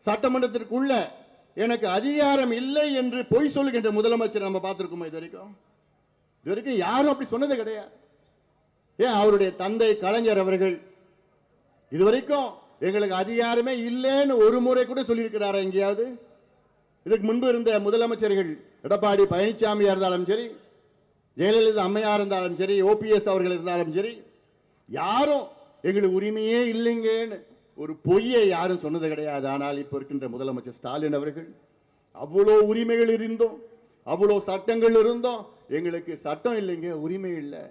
சட்டமன்றத்திற்குள்ள எனக்கு அதிகாரம் இல்லை என்று பொய் சொல்லுகின்ற முதலமைச்சர் நம்ம பார்த்திருக்கோமா? இது வரைக்கும் யாரும் அப்படி சொன்னது கிடையாது. ஏன் அவருடைய தந்தை கலைஞர் அவர்கள் இதுவரைக்கும் எங்களுக்கு அதிகாரமே இல்லைன்னு ஒரு முறை கூட சொல்லியிருக்கிறாரா எங்கேயாவது? இதற்கு முன்பு இருந்த முதலமைச்சர்கள் எடப்பாடி பழனிசாமியா இருந்தாலும் சரி, ஜெயலலிதா அம்மையா இருந்தாலும் சரி, ஓபிஎஸ் அவர்கள் இருந்தாலும் சரி, யாரும் எங்களுக்கு உரிமையே இல்லைங்கன்னு ஒரு பொய்யை யாரும் சொன்னது கிடையாது. ஆனால் இப்ப இருக்கின்ற முதலமைச்சர் ஸ்டாலின் அவர்கள் அவ்வளோ உரிமைகள் இருந்தோம், அவ்வளோ சட்டங்கள் இருந்தோம், எங்களுக்கு சட்டம் இல்லைங்க, உரிமை இல்லை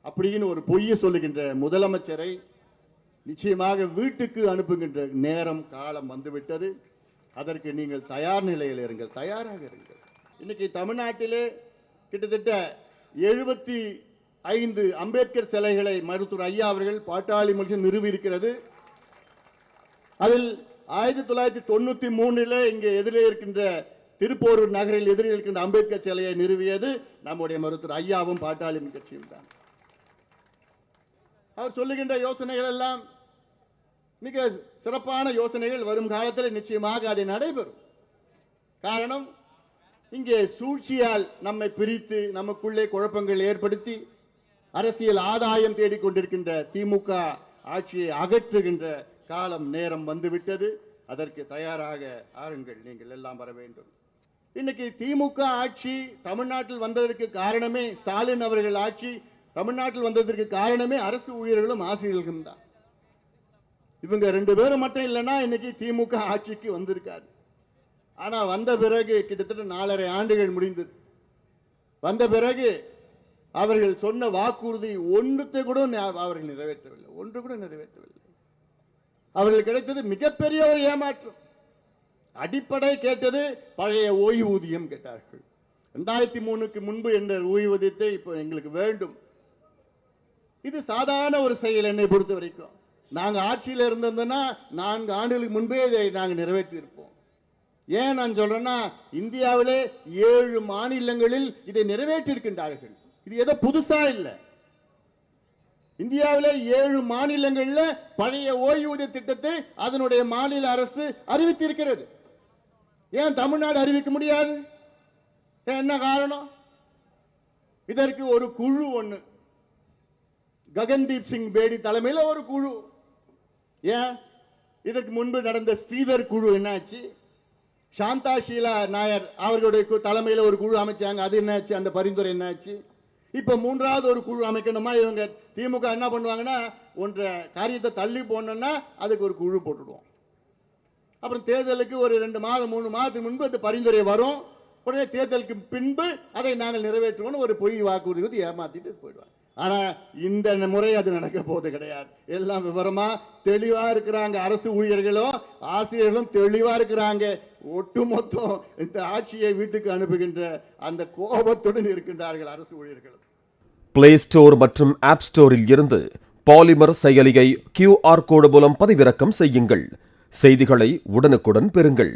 அப்படின்னு ஒரு பொய்யை சொல்லுகின்ற முதலமைச்சரை நிச்சயமாக வீட்டுக்கு அனுப்புகின்ற நேரம் காலம் வந்துவிட்டது. அதற்கு நீங்கள் தயார் நிலையில் இருங்கள், தயாராக இருங்கள். இன்னைக்கு தமிழ்நாட்டிலே கிட்டத்தட்ட 75 அம்பேத்கர் சிலைகளை மருத்துவர் ஐயா அவர்கள் பாட்டாளி மொழியில் நிறுவி இருக்கிறது. அதில் 1993 இங்கே எதிரே இருக்கின்ற திருப்போரூர் நகரில் எதிரே இருக்கின்ற அம்பேத்கர் சிலையை நிறுவியது நம்முடைய மருத்துவர் ஐயாவும் பாட்டாளி கட்சியும் தான். அவர் சொல்லுகின்ற யோசனைகள் எல்லாம் மிக சிறப்பான யோசனைகள். வரும் காலத்தில் நிச்சயமாக அது நடைபெறும். காரணம், இங்கே சூழ்ச்சியால் நம்மை பிரித்து நமக்குள்ளே குழப்பங்கள் ஏற்படுத்தி அரசியல் ஆதாயம் தேடிக்கொண்டிருக்கின்ற திமுக ஆட்சியை அகற்றுகின்ற காலம் நேரம் வந்துவிட்டது. அதற்கு தயாராக ஆருங்கள், நீங்கள் எல்லாம் வர வேண்டும். இன்னைக்கு திமுக ஆட்சி தமிழ்நாட்டில் வந்ததற்கு காரணமே, ஸ்டாலின் அவர்கள் ஆட்சி தமிழ்நாட்டில் வந்ததற்கு காரணமே அரசு ஊழியர்களும் ஆசிரியர்களும் தான். இவங்க 2 பேரும் மட்டும் இல்லைன்னா இன்னைக்கு திமுக ஆட்சிக்கு வந்திருக்காது. ஆனா வந்த பிறகு கிட்டத்தட்ட 4.5 ஆண்டுகள் முடிந்தது. வந்த பிறகு அவர்கள் சொன்ன வாக்குறுதி ஒன்றுத்தை கூட அவர்கள் நிறைவேற்றவில்லை, ஒன்று கூட நிறைவேற்றவில்லை. அவர்கள் கிடைத்தது மிகப்பெரிய ஒரு ஏமாற்றம். அடிப்படை கேட்டது பழைய ஓய்வூதியம் கேட்டார்கள். 2003க்கு முன்பு என்ற ஓய்வூதியத்தை இப்போ எங்களுக்கு வேண்டும். இது சாதாரண ஒரு செயல். என்னை பொறுத்த வரைக்கும் நாங்க ஆட்சியில் இருந்தோம்னா 4 ஆண்டுகளுக்கு முன்பே இதை நாங்கள் நிறைவேற்றி இருப்போம். ஏன் நான் சொல்றேன்னா, இந்தியாவிலே 7 மாநிலங்களில் இதை நிறைவேற்றி இருக்கின்றார்கள். இது ஏதோ புதுசா இல்லை. இந்தியாவிலே 7 மாநிலங்கள்ல பழைய ஓய்வூதிய திட்டத்தை அதனுடைய மாநில அரசு அறிவித்திருக்கிறது. ஏன் தமிழ்நாடு அறிவிக்க முடியாது? என்ன காரணம்? இதற்கு ஒரு குழு ஒண்ணு, ககன்தீப் சிங் பேடி தலைமையில் ஒரு குழு. ஏன் இதற்கு முன்பு நடந்த ஸ்ரீதர் குழு என்னாச்சு? சாந்தா ஷீலா நாயர் அவர்களுடைய தலைமையில் ஒரு குழு அமைச்சாங்க, அது என்னாச்சு? அந்த பரிந்துரை என்னாச்சு? இப்ப 3வது ஒரு குழு அமைக்கணுமா? இவங்க திமுக என்ன பண்ணுவாங்கன்னா, ஒன்ற காரியத்தை தள்ளி போனோம்னா அதுக்கு ஒரு குழு போட்டுடுவோம். அப்புறம் தேர்தலுக்கு ஒரு 2 மாதம் 3 மாதத்துக்கு முன்பு அந்த பரிந்துரை வரும். உடனே தேர்தலுக்கு பின்பு அதை நாங்கள் நிறைவேற்றுவோம் ஒரு பொய் வாக்குறுதி ஏமாத்திட்டு போயிடுவாங்க. ஆனா இந்த முறை அது நடக்க போவது கிடையாது. எல்லாம் விவரமா தெளிவா இருக்கிறாங்க. அரசு ஊழியர்களும் ஆசிரியர்களும் தெளிவா இருக்கிறாங்க. ஒட்டுமொத்தம் இந்த ஆட்சியை வீட்டுக்கு அனுப்புகின்ற அந்த கோபத்துடன் இருக்கின்றார்கள் அரசு ஊழியர்களும். பிளே ஸ்டோர் மற்றும் ஆப் ஸ்டோரில் இருந்து பாலிமர் செயலியை QR கோடு மூலம் பதிவிறக்கம் செய்யுங்கள். செய்திகளை உடனுக்குடன் பெறுங்கள்.